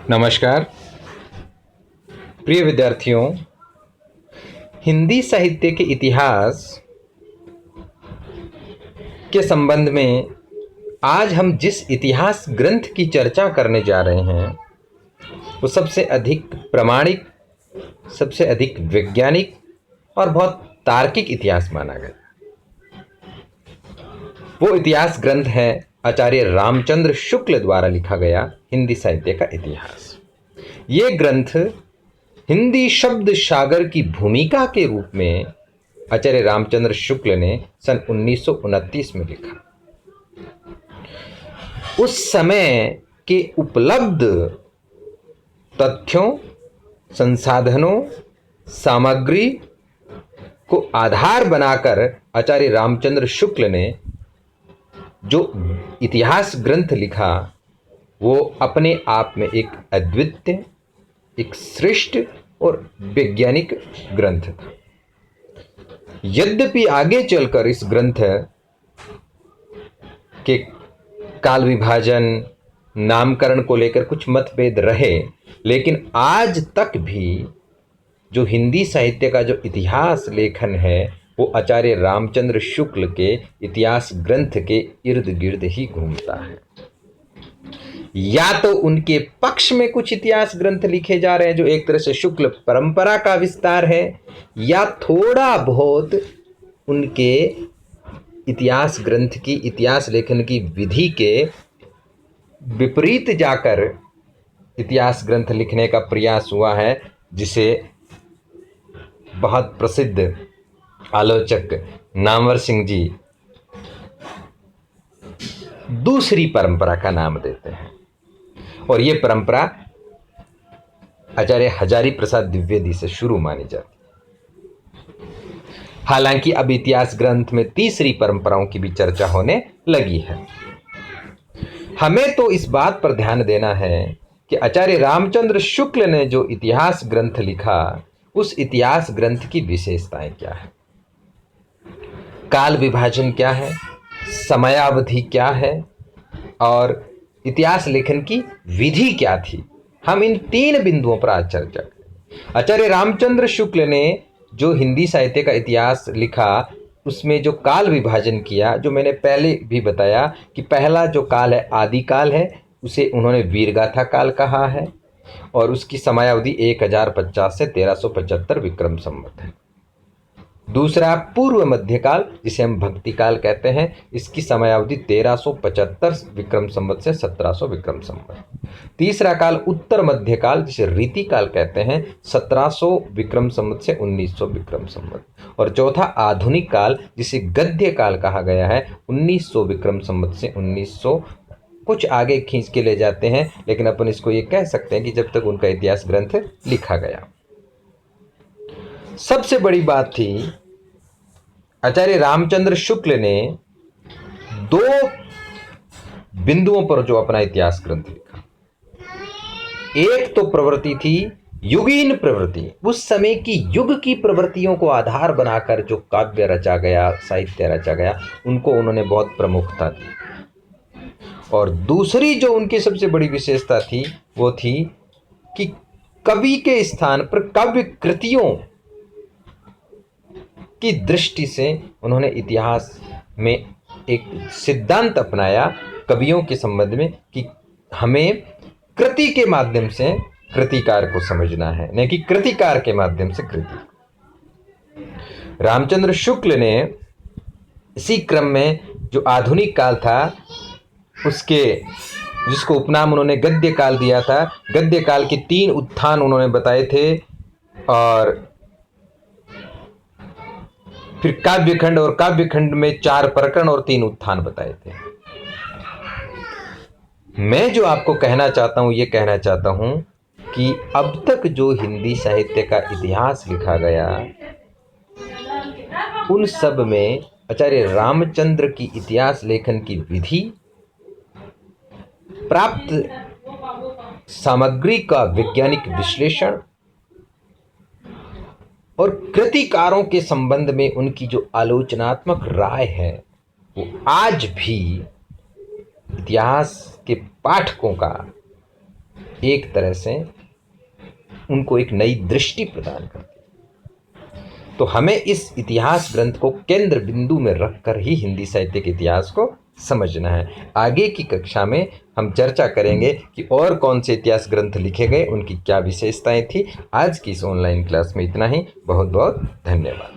नमस्कार प्रिय विद्यार्थियों। हिंदी साहित्य के इतिहास के संबंध में आज हम जिस इतिहास ग्रंथ की चर्चा करने जा रहे हैं वो सबसे अधिक प्रामाणिक, सबसे अधिक वैज्ञानिक और बहुत तार्किक इतिहास माना गया। वो इतिहास ग्रंथ है आचार्य रामचंद्र शुक्ल द्वारा लिखा गया हिंदी साहित्य का इतिहास। ये ग्रंथ हिंदी शब्द सागर की भूमिका के रूप में आचार्य रामचंद्र शुक्ल ने सन 1929 में लिखा। उस समय के उपलब्ध तथ्यों, संसाधनों, सामग्री को आधार बनाकर आचार्य रामचंद्र शुक्ल ने जो इतिहास ग्रंथ लिखा वो अपने आप में एक अद्वितीय, एक श्रेष्ठ और वैज्ञानिक ग्रंथ था। यद्यपि आगे चलकर इस ग्रंथ के काल विभाजन, नामकरण को लेकर कुछ मतभेद रहे, लेकिन आज तक भी जो हिंदी साहित्य का जो इतिहास लेखन है वो आचार्य रामचंद्र शुक्ल के इतिहास ग्रंथ के इर्द गिर्द ही घूमता है। या तो उनके पक्ष में कुछ इतिहास ग्रंथ लिखे जा रहे हैं जो एक तरह से शुक्ल परंपरा का विस्तार है, या थोड़ा बहुत उनके इतिहास ग्रंथ की, इतिहास लेखन की विधि के विपरीत जाकर इतिहास ग्रंथ लिखने का प्रयास हुआ है, जिसे बहुत प्रसिद्ध आलोचक नामवर सिंह जी दूसरी परंपरा का नाम देते हैं। और ये परंपरा आचार्य हजारी प्रसाद द्विवेदी से शुरू मानी जाती है। हालांकि अब इतिहास ग्रंथ में तीसरी परंपराओं की भी चर्चा होने लगी है। हमें तो इस बात पर ध्यान देना है कि आचार्य रामचंद्र शुक्ल ने जो इतिहास ग्रंथ लिखा उस इतिहास ग्रंथ की विशेषताएं क्या है, काल विभाजन क्या है, समयावधि क्या है और इतिहास लेखन की विधि क्या थी। हम इन तीन बिंदुओं पर आज चर्चा करें। आचार्य रामचंद्र शुक्ल ने जो हिंदी साहित्य का इतिहास लिखा उसमें जो काल विभाजन किया, जो मैंने पहले भी बताया कि पहला जो काल है आदि काल है, उसे उन्होंने वीरगाथा काल कहा है और उसकी समयावधि 1050 से 1375 विक्रम संवत है। दूसरा पूर्व मध्यकाल, जिसे हम भक्ति काल कहते हैं, इसकी समयावधि 1375 विक्रम संवत से 1700 विक्रम संवत। तीसरा काल उत्तर मध्यकाल, जिसे रीति काल कहते हैं, 1700 विक्रम संवत से 1900 विक्रम संवत। और चौथा आधुनिक काल, जिसे गद्य काल कहा गया है, 1900 विक्रम संवत से 1900, कुछ आगे खींच के ले जाते हैं, लेकिन अपन इसको ये कह सकते हैं कि जब तक उनका इतिहास ग्रंथ लिखा गया। सबसे बड़ी बात थी आचार्य रामचंद्र शुक्ल ने दो बिंदुओं पर जो अपना इतिहास ग्रंथ लिखा। एक तो प्रवृत्ति थी युगीन प्रवृत्ति, उस समय की युग की प्रवृत्तियों को आधार बनाकर जो काव्य रचा गया, साहित्य रचा गया, उनको उन्होंने बहुत प्रमुखता दी। और दूसरी जो उनकी सबसे बड़ी विशेषता थी वो थी कि कवि के स्थान पर काव्य कृतियों की दृष्टि से उन्होंने इतिहास में एक सिद्धांत अपनाया कवियों के संबंध में कि हमें कृति के माध्यम से कृतिकार को समझना है, नहीं कि कृतिकार के माध्यम से कृति। रामचंद्र शुक्ल ने इसी क्रम में जो आधुनिक काल था उसके, जिसको उपनाम उन्होंने गद्य काल दिया था, गद्य काल के 3 उत्थान उन्होंने बताए थे और फिर काव्यखंड, और काव्यखंड में 4 प्रकरण और 3 उत्थान बताए थे। मैं जो आपको कहना चाहता हूं, ये कहना चाहता हूं कि अब तक जो हिंदी साहित्य का इतिहास लिखा गया उन सब में आचार्य रामचंद्र की इतिहास लेखन की विधि, प्राप्त सामग्री का वैज्ञानिक विश्लेषण और कृतिकारों के संबंध में उनकी जो आलोचनात्मक राय है वो आज भी इतिहास के पाठकों का एक तरह से उनको एक नई दृष्टि प्रदान करती है। तो हमें इस इतिहास ग्रंथ को केंद्र बिंदु में रखकर ही हिंदी साहित्य के इतिहास को समझना है। आगे की कक्षा में हम चर्चा करेंगे कि और कौन से इतिहास ग्रंथ लिखे गए, उनकी क्या विशेषताएं थी। आज की इस ऑनलाइन क्लास में इतना ही। बहुत बहुत धन्यवाद।